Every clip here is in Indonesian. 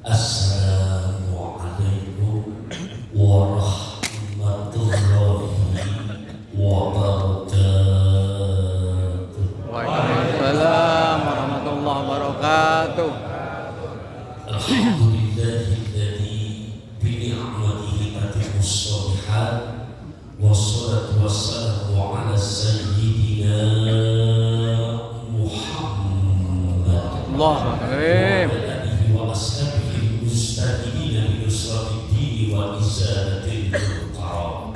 Assalamualaikum warahmatullahi wabarakatuh. Waalaikumsalam warahmatullahi wabarakatuh. Alhamdulillahilladzi bi ni'matihi tatimmus shalihat wassalatu wassalamu ala sayyidina Muhammad Allahu akbar. wa ashabihi mustaqimina bi nusratiddin wa izalatil muqarrab.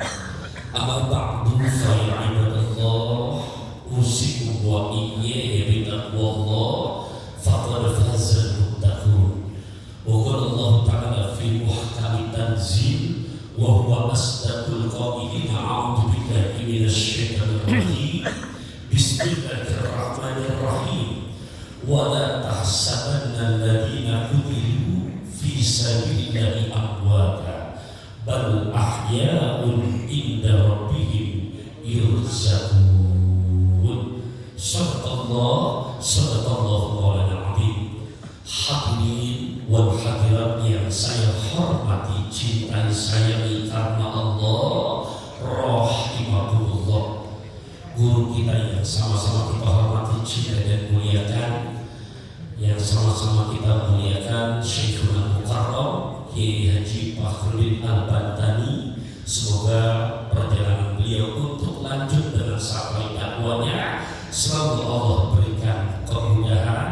Amma ba'du fa ya ibadallah usikum wa iyaya bi taqwallah faqad fazal muttaqun. Wa qala Allah ta'ala fi muhkami tanzil wa huwa asdaqul qailin a'udzu billahi minasy syaithanir rajim. Bismillahirrahmanirrahim. Wa la tahsabanna alladziina qutilu fi sabilillahi amwata bal ahya'un inda rabbihim yurzaqun. Sadaqallahu maulana azim. Hadirin wal hadirat yang saya hormati, cintai, sayangi karena Allah rahimakumullah. Guru kita yang sama-sama kita hormati, cintai dan muliakan, yang sama-sama kita muliakan, Syekhul Mukarram Kiai Haji Fakhrudin Al-Bantani. Semoga perjalanan beliau untuk lanjut dengan sampai dakwanya selalu Allah berikan kemudahan,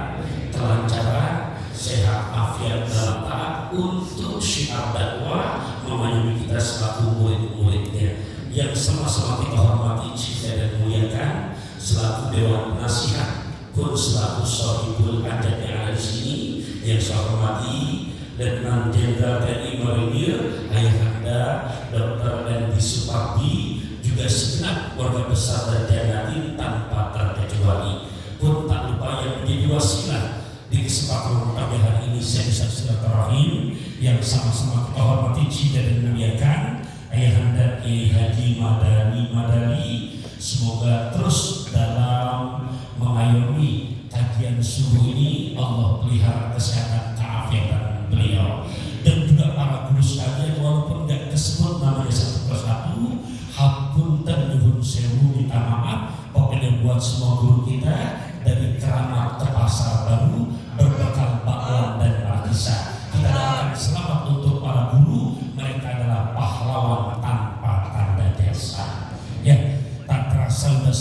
kelancaran, sehat, afiat dalam taat untuk syiar dakwah memayungi kita selaku murid-muridnya yang sama-sama kita hormati, cintai dan muliakan, selaku dewan penasihat pun selaku shahibul adat yang ada di sini yang saya hormati, Letnan Jenderal TNI Marinir Ayahanda Dr. Endi Supardi, juga segenap keluarga besar dan Jannatin tanpa terkecuali. Pun tak lupa yang menjadi wasilah di kesempatan pagi hari ini saya bisa silaturahim yang sama-sama kita hormati, cintai dan muliakan Ayahanda Kiai Haji Madani. Semoga terus dalam mengayomi kajian subuh ini Allah pelihara kesehatan keafiatan beliau dan juga para guru sekalian, walaupun tidak disebut namanya satu persatu. Hapunten nyuwun sewu, minta maaf pokoknya buat semua guru kita dari Keramat ke Pasar Baru berbekal bakwan dan markisa. Kita doakan selamat untuk para guru, mereka adalah pahlawan tanpa tanda jasa. Ya, tak terasa sudah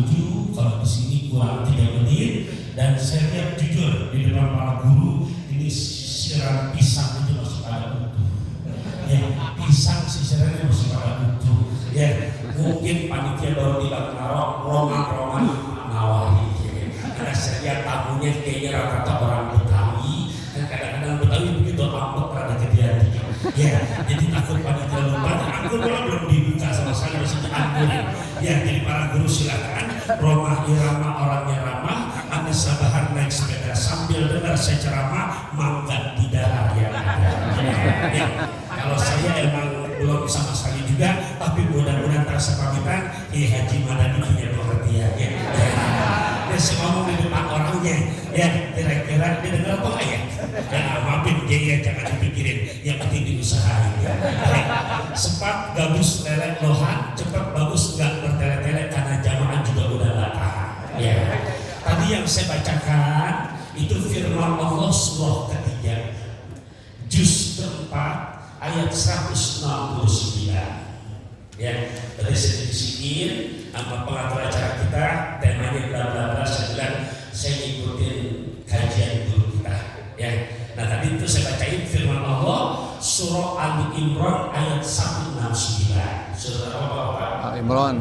6:30, kalau di sini kurang 3 menit, dan saya lihat jujur di depan para guru ini sisiran pisang itu masih pada utuh. Ya, pisang sisirannya masih pada utuh. Ya, mungkin panitia baru tidak naruh roman nawahi. Karena saya lihat tamunya kayaknya rata-rata orang Betawi, dan kadang-kadang Betawi begitu amput pada kejadian. Ya, jadi takut panitia lupa. Anggur malah belum dibuka sama saya masih dianggurin. Ya, jadi para guru silakan. Romah irama orangnya ramah. Anda sabahar naik sepeda sambil dengar saya ceramah, mangkat tidak yang ada. Ya, kalau saya emang belum sama sekali juga, tapi mudah-mudahan terasa pamitan. Haji Madani punya pengertian. Ya, dia ngomong di depan orangnya. Ya, kira-kira dia dengar apa ya? Ya, maafin dia, jangan dipikirin. Yang penting diusahain. Ya. Sempat gabus lelek lohan, cepat bagus nggak bertele-tele karena jamaah juga udah nggak tahan. Ya. Tadi yang saya bacakan itu firman Allah surah ketiga, juz keempat ayat 169. Ya, tadi saya disikir sama pengatur acara kita, temanya bla bla bla. Saya bilang saya ngikutin kajian guru kita. Ya, nah tadi itu saya bacain firman Allah surah Ali Imran ayat 169. Surah apa? Ali Imran.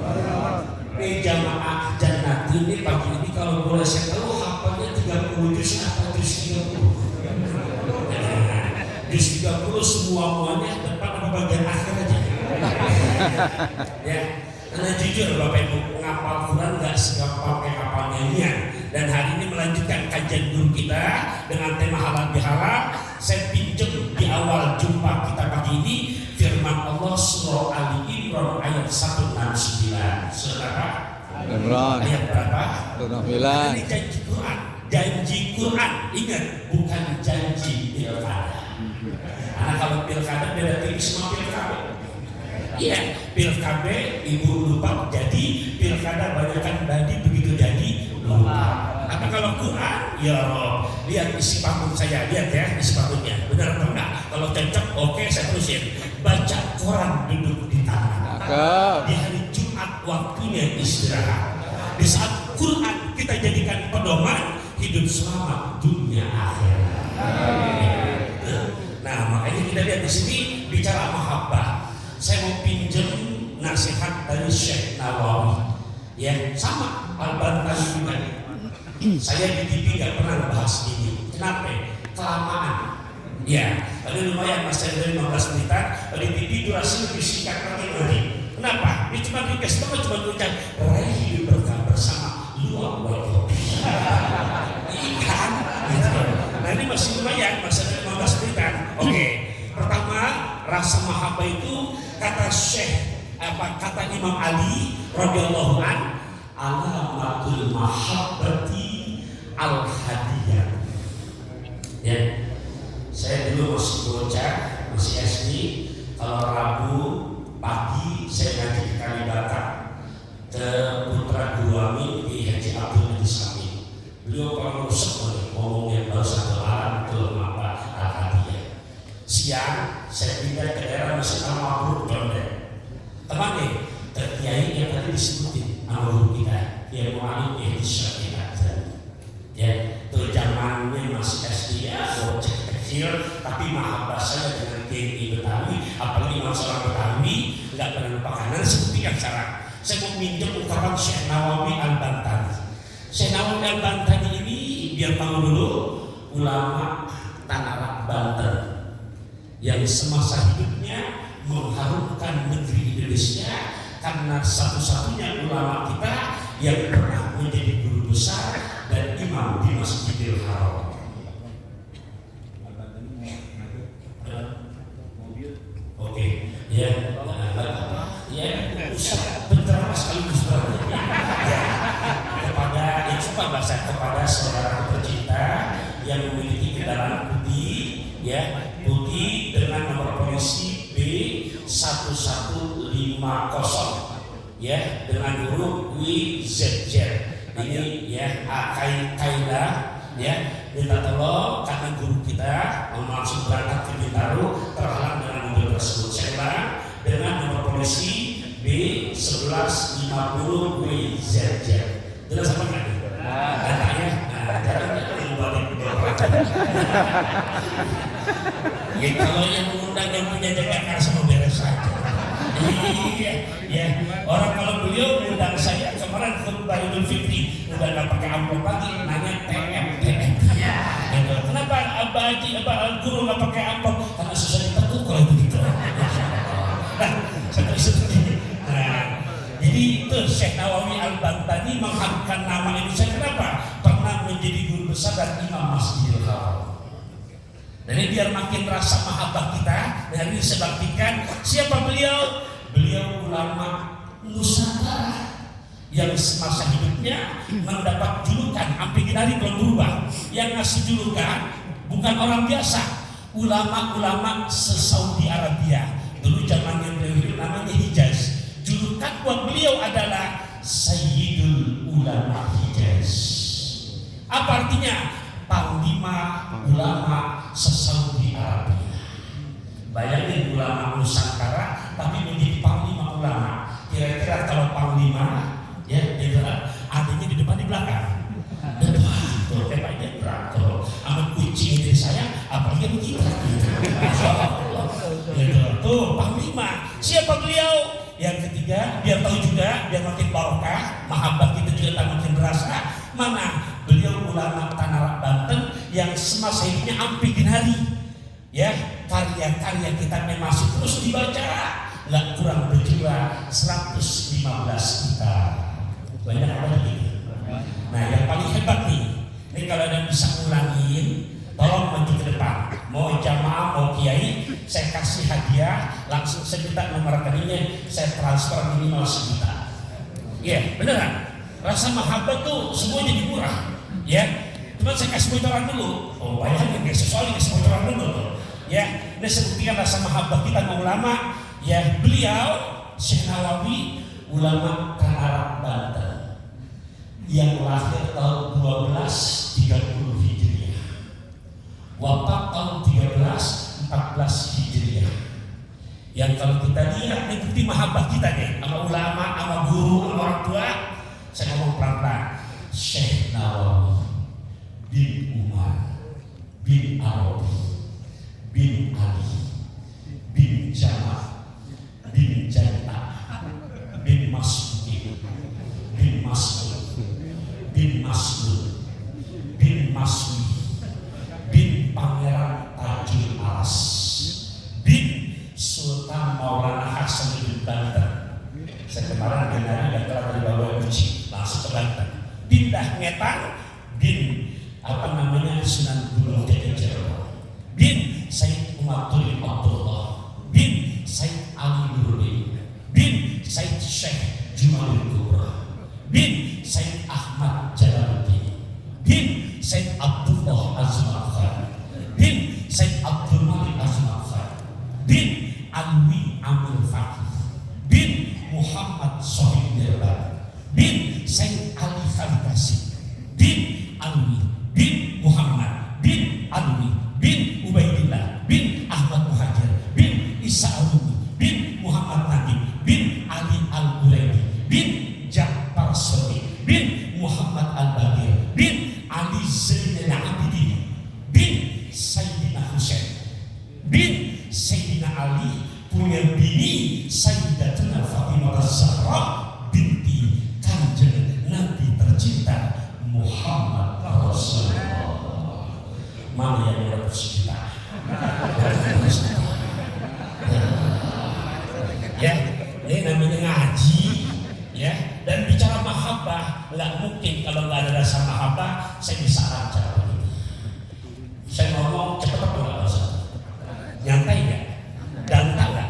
Ini jamaah Jannatin ini pagi ini kalau boleh saya tahu hafalnya 30 juz atau juz 30? Juz 30 semuanya depan apa bagian akhir aja. Ya, karena jujur Bapak Ibu, ngapal Quran nggak segampang kayak ngapal nyanyian. Dan hari ini melanjutkan kajian guru kita dengan tema halal bihalal. Saya pinjam di awal jumpa kita pagi ini firman Allah surah Ali Imran ayat 169. Surah Imran ayat berapa? 29. Ini janji Quran. Janji Quran, ingat, bukan janji pilkada. Karena kalau pilkada beda tipis sama pilkada. Iya, pilkada ibu lupa jadi pilkada banyakkan badi begitu jadi lupa. Tapi kalau Quran, ya Rob, lihat isi panggung saya, lihat ya isi panggungnya, benar atau enggak? Kalau cocok, oke saya terusin. Baca Quran duduk di tangan. Di hari Jumat waktunya istirahat. Di saat Quran kita jadikan pedoman hidup selamat dunia akhirat. Nah makanya kita lihat di sini bicara mahabbah. Saya mau pinjam nasihat dari Syekh Nawawi. Ya sama Al-Bantani juga. Saya di TV nggak pernah bahas ini. Kenapa? Kelamaan. Ya, tadi lumayan mas saya dari 15 menitan. Di TV durasi lebih singkat lagi nanti. Kenapa? Ini cuma request banget, cuma ucap raih hidup berkah bersama luar waktu. Ikan. Nah ini masih lumayan, masih ada 15 menitan. Oke. Pertama, rasa mahabbah itu kata kata Imam Ali radhiyallahu an, alamatul mahabbati al-hadiyah. Ya, saya dulu masih bocah, masih SD. Kalau Rabu pagi saya ngaji di Kalibata ke putra Guami di Haji Abdul Aziz Amin. Beliau kalau rusak ngomong yang baru satu alamatul mahabbah al-hadiyah. Siang saya pindah ke daerah Masjid Al-Mabrur Condet. Teman nih, terkiai yang tadi disebutin sama guru kita, dia mu'alim ihtisya kita. Ya, itu zamannya masih SD ya, bocah kecil, tapi mahabbah saya dengan GI Betawi, apalagi masalah Betawi, nggak pernah lupa kanan seperti yang sekarang. Saya mau minjem ungkapan Syekh Nawawi Al-Bantani. Syekh Nawawi Al-Bantani ini biar tahu dulu, ulama Tangerang Banten yang semasa hidupnya mengharumkan negeri Indonesia karena satu-satunya ulama kita yang pernah menjadi guru besar dan imam di Masjidil Haram. Oke, ya, ya, bentar sekaligus ya, kepada kepada saudara tercinta yang memiliki kendaraan putih, ya, putih dengan nomor polisi B1150, ya, dengan huruf WZZ. Ini ya Kaida, ya, minta tolong karena guru kita mau langsung berangkat ke Bintaro terhalang dengan mobil tersebut. Saya ulang, dengan nomor polisi B1150 WZZ. Jelas apa enggak? Datanya, jaraknya yang balik ke belakang. Ya kalau yang mengundang yang punya Jakarta semua beres saja. Iya, ya. Orang kalau beliau undang saya kemarin khutbah Idul Fitri, udah nggak pakai amplop lagi, nanya TM. Gitu. Kenapa guru nggak pakai amplop? Karena susah ditegur kalau begitu. Nah, jadi itu Syekh Nawawi Al-Bantani mengharumkan nama Indonesia. Kenapa? Pernah menjadi guru besar dan imam Masjidil Haram. Dan ini biar makin rasa mahabbah kita. Dan ini saya buktikan siapa beliau? Beliau ulama Nusantara yang semasa hidupnya mendapat julukan sampai hari belum berubah. Yang ngasih julukan bukan orang biasa, ulama-ulama se-Saudi Arabia. Dulu zamannya beliau hidup namanya Hijaz. Julukan buat beliau adalah Sayyidul Ulama Hijaz. Apa artinya? Panglima ulama se-Saudi Arabia. Bayangin ulama Nusantara tapi menjadi panglima ulama. Kira-kira kalau panglima, ya, adanya di depan di belakang. Tuh, kayak Pak Jenderal, tuh, sama kucing dari saya, apalagi begitu. Tuh, panglima. Siapa beliau? Yang ketiga, biar tahu juga, biar makin barokah, mahabbah kita juga tak makin berasa. Mana? Beliau ulama Tangerang Banten yang semasa hidupnya sampai hari, ya, karya-karya kitabnya masih terus dibaca, nggak kurang berjumlah 115 kitab. Banyak lagi. Nah, yang paling hebat nih, ini kalau ada bisa ngulangin, tolong maju ke depan. Mau jamaah, mau kiai, saya kasih hadiah, langsung saya minta nomor rekeningnya, saya transfer minimal 1 juta. Iya, beneran. Rasa mahabbah tuh semua jadi murah, ya. Cuma saya kasih bocoran dulu. Oh, bayangin, kayak sesuatu kasih bocoran dulu tuh. Ya, ini sebuktikan rasa mahabbah kita ke ulama. Ya, beliau Syekh Nawawi ulama Arab Banten yang lahir tahun 1230 Hijriah, wafat tahun 1314 Hijriah. Yang kalau kita lihat ini bukti mahabbah kita deh sama ulama, sama guru, sama orang tua. Saya ngomong pelan-pelan. Syekh Nawawi bin Umar bin Arabi bin Ali bin Jama bin Janta bin Mas'ud bin Mas'ud bin Mas'ud bin Mas'ud bin Pangeran Tajul Aras bin Sultan Maulana Hasanuddin Banten. Saya kemarin dengar yang telah dibawa uji langsung ke Banten. Pindah Ngetang bin Sunan Gunung Jatijawa bin Said Umatul Abdullah bin Said Ali Nurdin bin Said Syekh Jumalul Kubra bin Said Ahmad Jalaluddin bin Said Abdullah Azmar Khan bin Said Abdul Malik Azmar Khan bin Alwi Amil Fakih bin Muhammad Sohib Nirban bin Said Ali Khalikasi bin Alwi bin Muhammad bin Alwi bin Ubaidillah bin Ahmad Muhajir bin Isa Arumi bin Muhammad Nadim bin Ali Al-Ulaidi bin Ja'far Sadiq bin Muhammad Al-Bagir bin Ali Zainal Abidin bin Sayyidina Husain bin Sayyidina Ali punya bini Sayyidatuna Fatimah Az-Zahra binti Kanjeng Nabi tercinta Muhammad Rasulullah. Mana yang merebut kita? Ya, ini namanya ngaji, ya. Dan bicara mahabbah, nggak mungkin kalau nggak ada rasa mahabbah, saya bisa cara begini. Saya ngomong cepat apa nggak usah? Nyantai nggak? Danta nggak?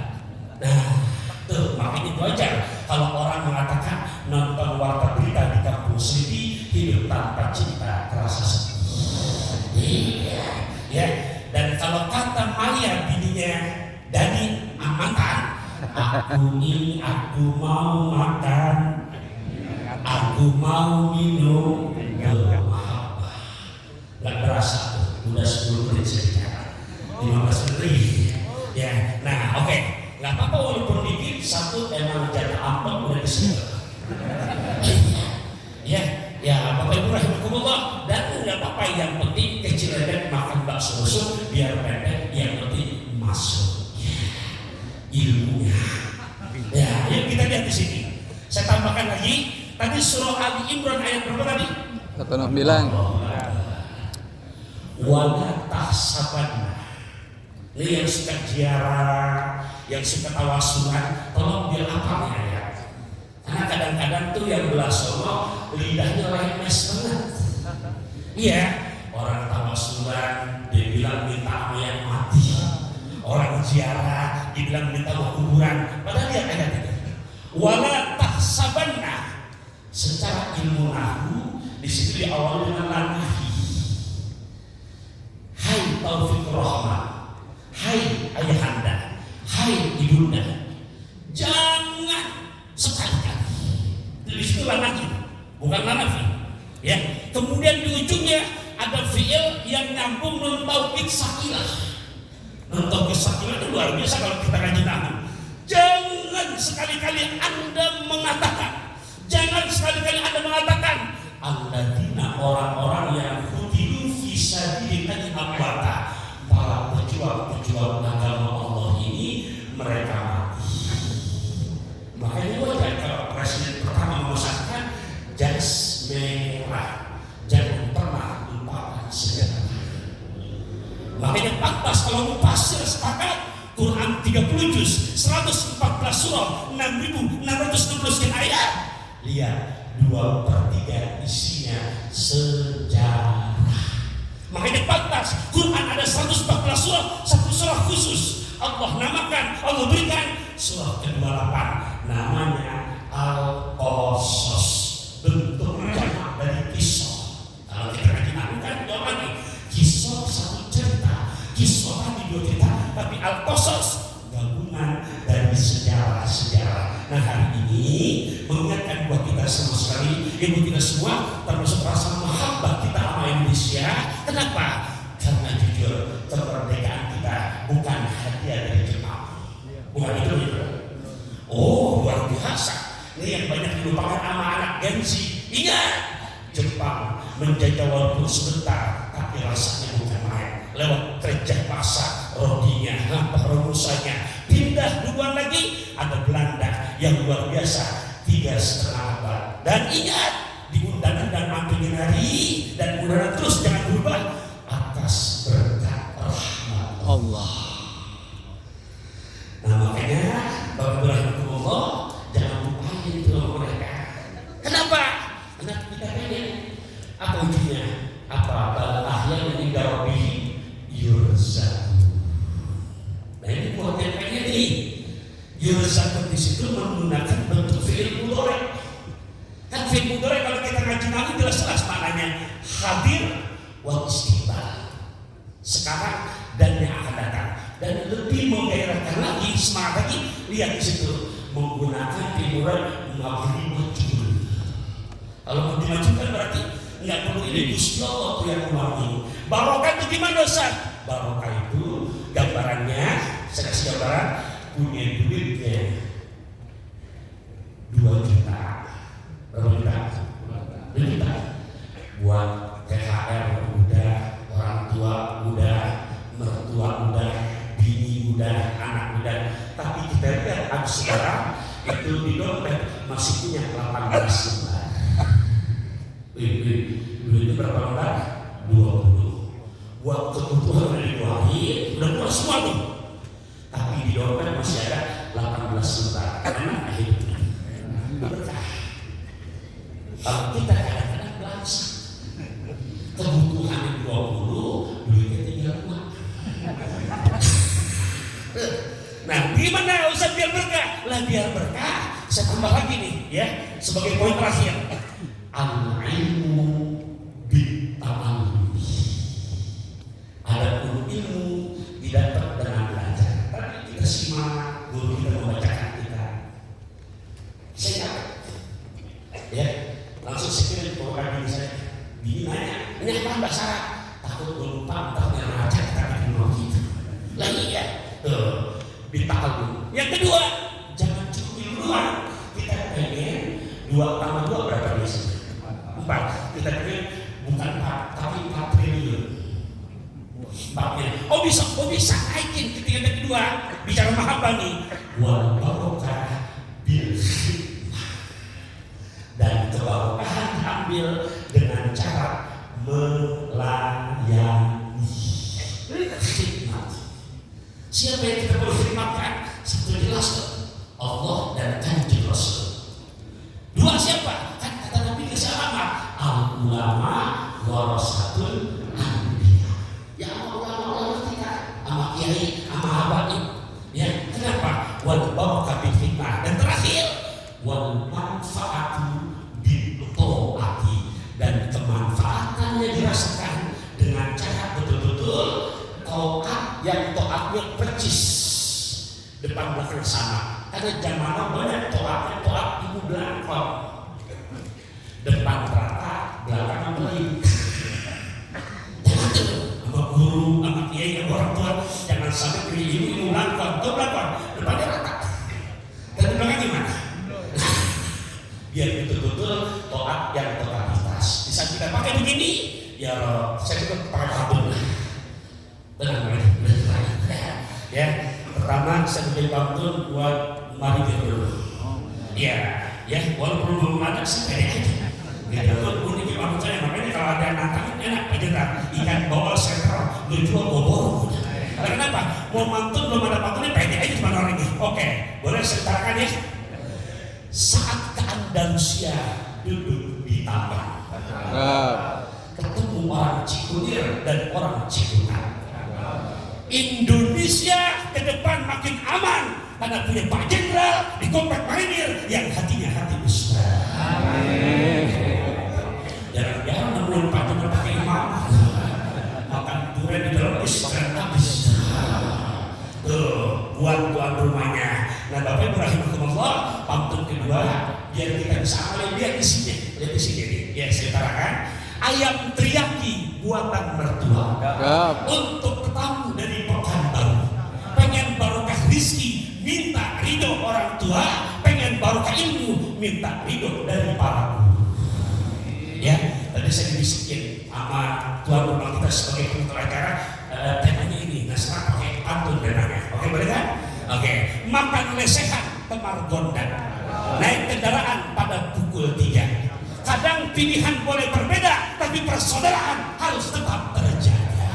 Nah, tuh makanya itu aja. Kalau orang mengatakan nonton warta berita di Kampung Seliti hidup tanpa cinta, terasa sedih. Iya, ya. Dan kalau kata Maya bininya Dani mantan, aku mau makan, aku mau minum, mahabbah. Gak berasa tuh, udah 10 menit sekitar 15 menit. Ya, nah oke, nggak apa-apa walaupun dikit satu emang jatah amplop udah disebut. Ya, Bapak Ibu rahimakumullah, dan nggak apa-apa, yang penting kecil dan makan bakso rusuk biar pendek, yang penting masuk ilmunya. Ya, yang kita lihat di sini. Saya tambahkan lagi, tadi surah Ali Imran ayat berapa tadi? 169. Wala tahsabanna. Ini yang suka ziarah, yang suka tawasulan, tolong dia hafal ya. Karena kadang-kadang tuh yang belah sono lidahnya lemes banget. Iya, orang tawasulan dia bilang minta yang mati. Orang ziarah dibilang minta kuburan. Padahal dia kayak gitu. Wala tahsabanna. Secara ilmu nahwu di situ diawali dengan lanahi. Hai Taufik Rahman. Hai ayahanda, hai ibunda, jangan sekali-kali. Dari situ lanahi, bukan lanafi. Ya, kemudian di ujungnya ada fiil yang nyambung nun tauhid sakilah. Nun tauhid sakilah itu luar biasa kalau kita ngaji nahwu. Jangan sekali-kali Anda mengatakan, alladzina orang-orang yang kutilu fi sabilillahi amwata. Para pejuang agama Allah ini mereka mati. Makanya wajar kalau presiden pertama memesankan jas merah, jangan pernah lupakan sejarah. Makanya pantas kalau mufasir sepakat Quran 30 juz, 114 surah, 6.660 sekian ayat. Lihat 2/3 isinya sejarah. Makanya pantas Quran ada 114 surah, satu surah khusus Allah namakan, Allah berikan surah ke-28 namanya Al-Qasas, bentuk jamak dari kisah. Kalau kita ngaji nahwu kan jawab lagi kisah satu cerita, kisah tadi 2 cerita, tapi al-qasas, gabungan dari sejarah-sejarah. Nah, hari ini mengingatkan buat kita semua sekali, ibu kita semua, termasuk rasa mahabbah kita sama Indonesia. Kenapa? Karena jujur, kemerdekaan kita bukan hadiah dari Jepang. Bukan itu. Oh, luar biasa. Ini yang banyak dilupakan sama anak Gen Z. Ingat, Jepang menjajah walaupun sebentar, tapi rasanya bukan main. Lewat kerja paksa, rodinya, rumusannya, pindah duluan lagi, ada Belanda yang luar biasa, 3,5 abad. Dan ingat, di undangan mampir hari dan undangan terus jangan berubah atas berkat rahmat Allah. Nah, makanya Bapak Rahmatullah, jangan lupain itu mereka. Kenapa? Karena kita pengen apa ujungnya? Apa? Balahnya yang darobi yurzak. Nah, ini buat yang pengen nih. Yurzak di situ menggunakan bentuk fi'il mudhari'. Kan fi'il mudhari' kalau kita ngaji nahu jelas-jelas maknanya hadir wa istiqbal. Sekarang dan yang akan datang. Dan lebih menggairahkan lagi, semangat lagi, lihat di situ menggunakan timuran mabni majhul. Kalau mabni majhul kan berarti nggak perlu ini Gusti Allah tuh yang memanggil. Barokah itu gimana Ustaz? Barokah itu gambarannya, saya kasih gambaran, punya duitnya 2 juta, berapa juta? 2 juta. Buat THR udah, orang tua udah, mertua udah, bini udah, anak udah. Tapi kita lihat sekarang itu di dompet masih punya 18 lembar. Duitnya berapa lembar? 20. Buat kebutuhan dari keluarga udah keluar semua tuh. Tapi di dompet masih ada 18 lembar. Karena hidupnya berkah. Kalau kita kadang-kadang belanja kebutuhan 20, duitnya 35. Nah, gimana Ustaz biar berkah? Lah biar berkah, saya tambah lagi nih ya, sebagai poin terakhir. Al-ilmu bit-ta'allum. Ada ilmu didapat dengan belajar. Tadi kita simak guru kita membacakan kita. Saya ya, langsung saya kirim ke orang ini saya. Bini nanya, ini apa bahasa Arab? Takut gue lupa, entah yang ngajak kita bikin mau gitu. Lah iya, tuh, bita'allum. Yang kedua, jangan cukup duluan. Kita pengen 2 tambah 2 berapa biasanya? 4. Kita pengen bukan 4, tapi 4 triliun. 4 oh bisa naikin ketika yang kedua. Bicara mahabbah nih. Wal barokah bil khidmah. Dan kebarokahan diambil dengan cara melayani. Khidmat. Siapa yang kita perlu khidmatkan? Satu jelas, Allah dan Kanjeng Rasul. 2 siapa? Kan kata Nabi Muhammad, al-ulama warasatul anbiya. Ya ulama-ulama kita, sama kiai, sama habaib. Ya, kenapa? Wal barakah bil khidmah. Dan terakhir, wal manfaatu bil taati. Dan kemanfaatan yang dirasakan dengan cara betul-betul taat yang taatnya percis depan belakang sama. Karena zaman banyak taatnya taat ibu belakang, depan rata belakang beli. Jangan tuh sama guru, sama kiai, sama orang tua jangan sampai pilih ibu belakang, atau belakang depannya rata. Dan di belakang gimana? Biar betul-betul taat yang totalitas. Bisa kita pakai begini, ya saya juga pakai tabung. Tenang ya. Pertama saya bikin pantun buat mari dulu. Ya, walaupun belum ada saya pede aja. Ya, betul ini pantun saya, makanya kalau ada yang nantangin enak aja ikan bawal sentral, lu jual bobor. Kenapa? Mau pantun belum ada pantunnya pede aja cuma orang ini. Oke, boleh saya ceritakan ya. Saat ke Andalusia duduk di Tambang, ketemu orang Cikunir dan orang Cikunir. Indonesia ke depan makin aman karena punya Pak Jenderal di Komplek Marinir yang hatinya hati besar. Jarang-jarang nemuin Pak Jenderal pakai imam makan durian di dalam bis kereta besar. tuan rumahnya. Nah Bapak Ibu rahimahumullah, pantun kedua biar kita bisa amalin. Lihat di sini nih. Ya saya utarakan. Ayam teriyaki buatan mertua untuk tetamu dari Pekanbaru. Pengen barokah rizki, minta ridho orang tua. Pengen barokah ilmu, minta ridho dari para guru. Ya, tadi saya dibisikin sama tuan rumah kita sebagai penutur acara, temanya ini. Nah sekarang pakai pantun dengannya. Oke boleh kan? Oke. Makan lesehan temar gondang, naik kendaraan pada pukul 3. Kadang pilihan boleh berbeda, tapi persaudaraan harus tetap terjaga.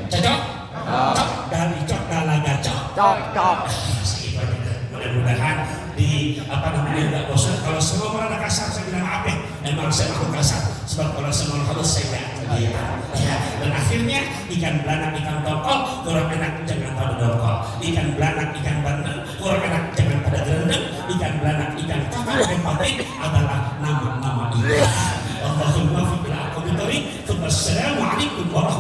Cocok? Cocok dari cok dalaga cok. Segitu aja. Mudah-mudahan di nggak bosan. Kalau semua orang ada kasar, saya bilang maaf ya. Emang saya makhluk kasar. Sebab kalau semua halus saya nggak kegiatan. Ya. Dan akhirnya ikan belanak, ikan tongkol, kurang enak jangan pada dongkol. Ikan belanak, ikan bandeng, kurang enak jangan pada gerendeng. Ikan belanak, ikan kakak, ikan patik adalah nama-nama ikan. Allahumma fi bil aqabitori. Assalamualaikum warahmatullahi